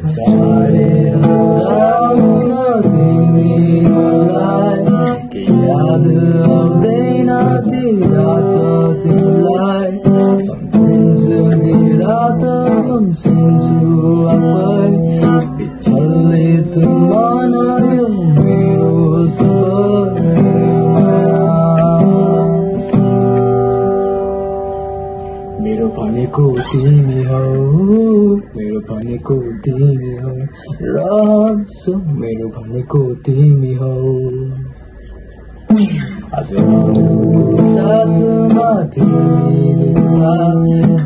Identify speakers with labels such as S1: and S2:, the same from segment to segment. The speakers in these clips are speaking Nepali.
S1: छाडेर जाउन तिमीलाई के याद आउँदैन ती रात तिमीलाई सम्झिन्छु ती रात गुम्सिन्छु आफै पिछल्ले बनायो मेरो मेरो भनेको तिमी हौ मेरो भनेको तिमी हौ रहन्छु मेरो भनेको तिमी हौ आजको साथमा तिमी दिँदा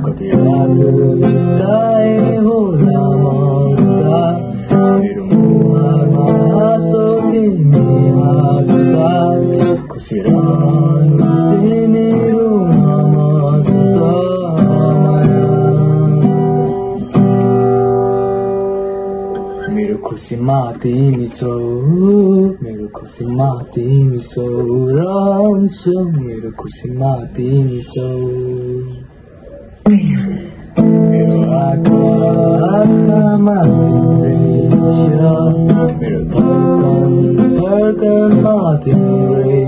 S1: कति रात बिताए होला मर्दा मेरो मुहारमा हाँसो तिमी हाँस्दा खुसी रहन्थे मेरो मेरो खुसीमा तिमी छौ मेरो खुसीमा तिमी छौ रहन्छु मेरो खुसीमा तिमी छौ मेरो आँखामा तिम्रै छ मेरो धड्कनमा तिम्रै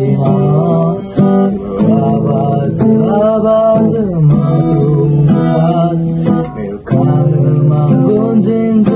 S1: तिम्रो आवाजमा तिम्रो आवाज मेरो कानमा गुन्जिन्छ